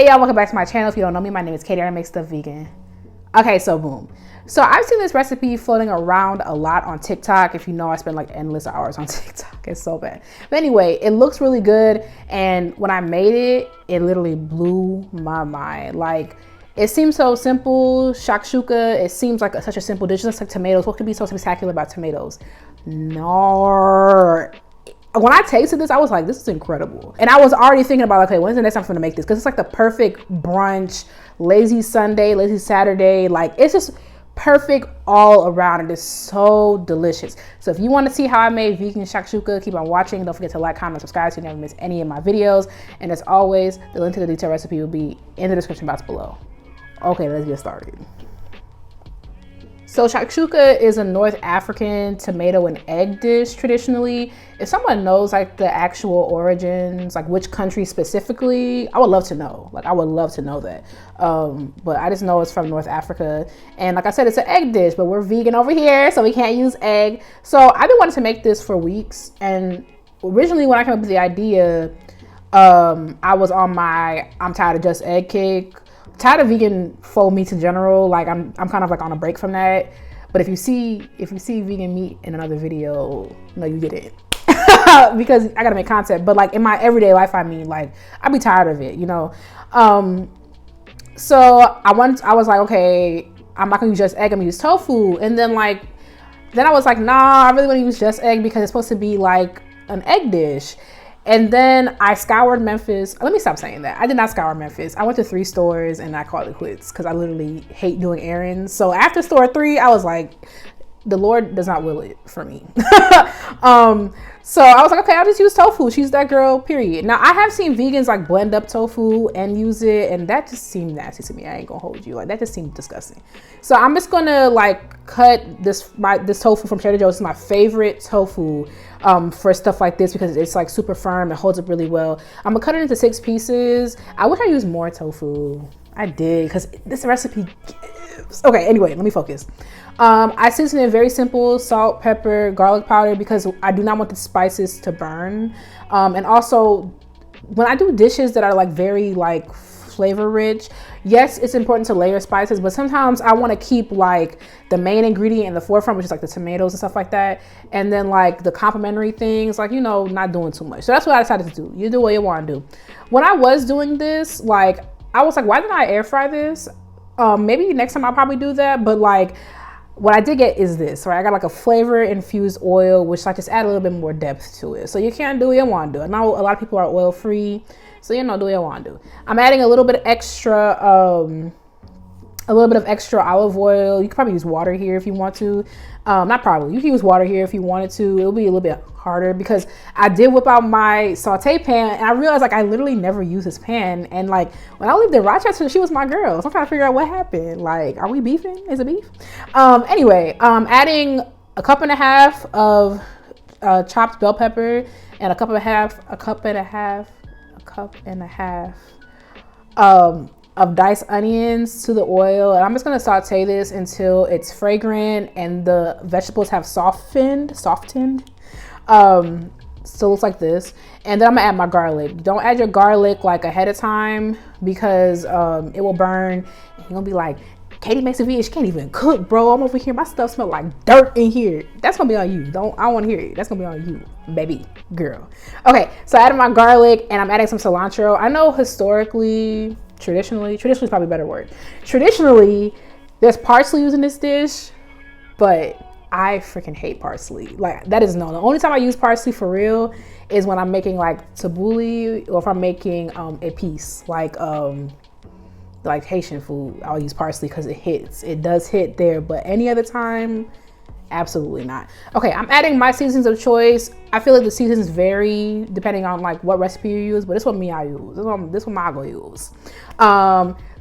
Hey y'all, welcome back to my channel. If you don't know me, my name is Katie and I make stuff vegan. Okay, so boom. So I've seen this recipe floating around a lot on TikTok. If you know, I spend like endless hours on TikTok. It's so bad. But anyway, it looks really good. And when I made it, it literally blew my mind. Like, it seems so simple. SHAKSHUKA, it seems like such a simple dish. Just like tomatoes. What could be so spectacular about tomatoes? No. When I tasted this, I was like, this is incredible. And I was already thinking about, okay, when's the next time I'm gonna make this? Because it's like the perfect brunch, lazy Sunday, lazy Saturday. Like, it's just perfect all around. It is so delicious. So if you want to see how I made vegan SHAKSHUKA, keep on watching. Don't forget to like, comment, subscribe so you never miss any of my videos. And as always, the link to the detailed recipe will be in the description box below. Okay, let's get started. So SHAKSHUKA is a North African tomato and egg dish traditionally. If someone knows like the actual origins, like which country specifically, I would love to know. Like I would love to know that. But I just know it's from North Africa. And like I said, it's an egg dish, but we're vegan over here, so we can't use egg. So I've been wanting to make this for weeks. And originally when I came up with the idea, I was on my I'm tired of just egg kick. Tired of vegan faux meats in general. Like I'm kind of like on a break from that. But if you see vegan meat in another video, no, you get it. Because I gotta make content. But like in my everyday life, I mean, like I'd be tired of it, you know. So I was like, okay, I'm not gonna use just egg, I'm gonna use tofu. And then I was like, nah, I really want to use just egg because it's supposed to be like an egg dish. And then I scoured Memphis. Let me stop saying that. I did not scour Memphis. I went to 3 stores and I called it quits because I literally hate doing errands. So after store 3, I was like, the Lord does not will it for me. So I was like, okay, I'll just use tofu. She's that girl, period. Now I have seen vegans like blend up tofu and use it, and that just seemed nasty to me. I ain't gonna hold you. Like that just seemed disgusting. So I'm just gonna like cut this tofu from Trader Joe's. It's my favorite tofu for stuff like this because it's like super firm. It holds up really well. I'm gonna cut it into 6 pieces. I wish I used more tofu. I did because this recipe gives. Okay, anyway, let me focus. I season it very simple: salt, pepper, garlic powder, because I do not want the spices to burn. And also, when I do dishes that are like very like flavor rich, yes, it's important to layer spices, but sometimes I want to keep like the main ingredient in the forefront, which is like the tomatoes and stuff like that. And then like the complementary things, like, you know, not doing too much. So that's what I decided to do. You do what you want to do. When I was doing this, like, I was like, why didn't I air fry this? Maybe next time I'll probably do that. But like, what I did get is this, right? I got like a flavor infused oil, which I just add a little bit more depth to it. So you can't do what you want to do. I know a lot of people are oil free, so you know, do what you want to do. I'm adding a little bit of extra olive oil. You can probably use water here if you want to. Not probably. You can use water here if you wanted to. It'll be a little bit harder because I did whip out my saute pan and I realized like I literally never use this pan. And like when I lived in Rochester, she was my girl. So I'm trying to figure out what happened. Like, are we beefing? Is it beef? Anyway, adding a cup and a half of chopped bell pepper and a cup and a half of diced onions to the oil, and I'm just gonna saute this until it's fragrant and the vegetables have softened. So it looks like this, and then I'm gonna add my garlic. Don't add your garlic like ahead of time because it will burn. You're gonna be like, Katie makes a video, she can't even cook, bro. I'm over here, my stuff smells like dirt in here. That's gonna be on you. I don't want to hear it. That's gonna be on you, baby girl. Okay, so I added my garlic and I'm adding some cilantro. I know traditionally is probably a better word. Traditionally, there's parsley used in this dish, but I freaking hate parsley. Like, that is no. The only time I use parsley for real is when I'm making like tabbouleh, or if I'm making a piece like Haitian food. I'll use parsley because it hits. It does hit there, but any other time, absolutely not. Okay, I'm adding my seasons of choice. I feel like the seasons vary depending on like what recipe you use, but this one I use. This one I go use.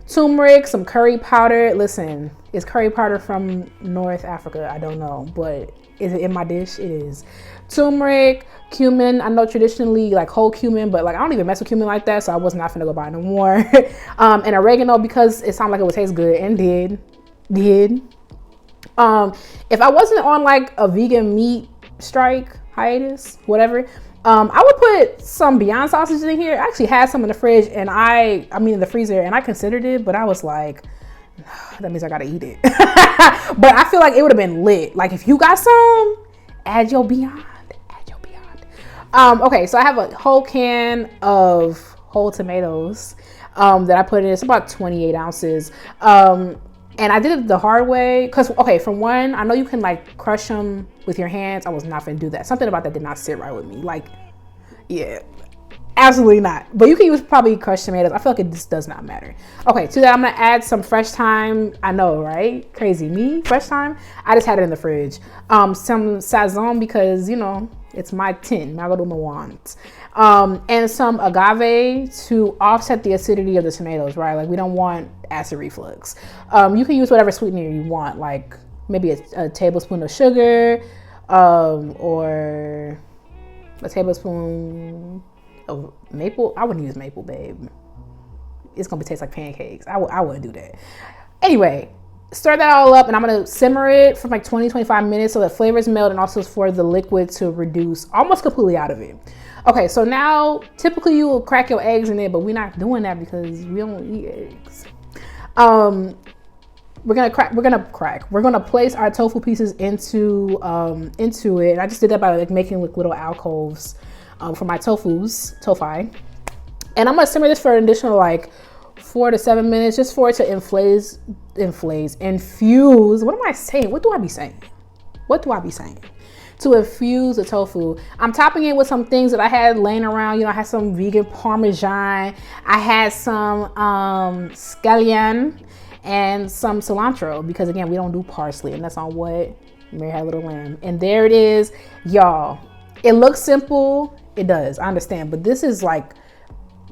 Turmeric, some curry powder. Listen, is curry powder from North Africa? I don't know, but is it in my dish? It is. Turmeric, cumin. I know traditionally like whole cumin, but like I don't even mess with cumin like that, so I was not gonna go buy no more. And oregano because it sounded like it would taste good, and did. If I wasn't on like a vegan meat strike, hiatus, whatever, I would put some Beyond sausages in here. I actually had some in the fridge and I mean in the freezer, and I considered it, but I was like, that means I gotta eat it. But I feel like it would have been lit. Like if you got some, add your Beyond. Okay, so I have a whole can of whole tomatoes that I put in. It's about 28 ounces. And I did it the hard way because, okay, for one, I know you can like crush them with your hands. I was not gonna do that. Something about that did not sit right with me. Like, yeah, absolutely not. But you can use probably crushed tomatoes. I feel like it just does not matter. Okay, to that I'm gonna add some fresh thyme. I know, right? Crazy me, fresh thyme. I just had it in the fridge. Some sazon because, you know, it's my tin. I go to my want. And some agave to offset the acidity of the tomatoes, right? Like we don't want acid reflux. You can use whatever sweetener you want, like maybe a tablespoon of sugar, or a tablespoon of maple. I wouldn't use maple, babe. It's gonna taste like pancakes. I wouldn't do that. Anyway, stir that all up and I'm gonna simmer it for like 20-25 minutes so the flavors melt and also for the liquid to reduce almost completely out of it. Okay, so now typically you will crack your eggs in it, but we're not doing that because we don't eat eggs. We're gonna place our tofu pieces into it. I just did that by like making like little alcoves for my tofu. And I'm gonna simmer this for an additional like 4 to 7 minutes just for it to infuse. What am I saying? What do I be saying? To infuse the tofu. I'm topping it with some things that I had laying around. You know, I had some vegan Parmesan. I had some scallion and some cilantro because again, we don't do parsley, and that's on what Mary Had a Little Lamb. And there it is, y'all. It looks simple. It does. I understand, but this is like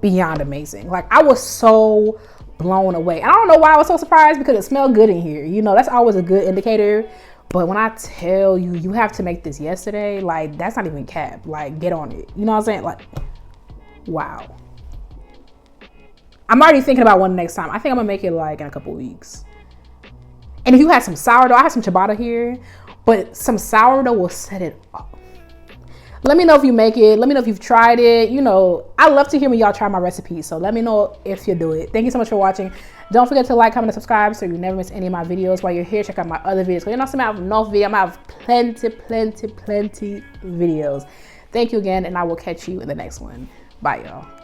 beyond amazing. Like I was so blown away. And I don't know why I was so surprised because it smelled good in here. You know, that's always a good indicator. But when I tell you, you have to make this yesterday, like that's not even cap. Like get on it. You know what I'm saying? Like, wow. I'm already thinking about one next time. I think I'm gonna make it like in a couple weeks. And if you had some sourdough, I have some ciabatta here, but some sourdough will set it off. Let me know if you make it. Let me know if you've tried it. You know, I love to hear when y'all try my recipes. So let me know if you do it. Thank you so much for watching. Don't forget to like, comment, and subscribe so you never miss any of my videos. While you're here, check out my other videos. Because you know, I have enough video. I'm gonna have plenty videos. Thank you again, and I will catch you in the next one. Bye, y'all.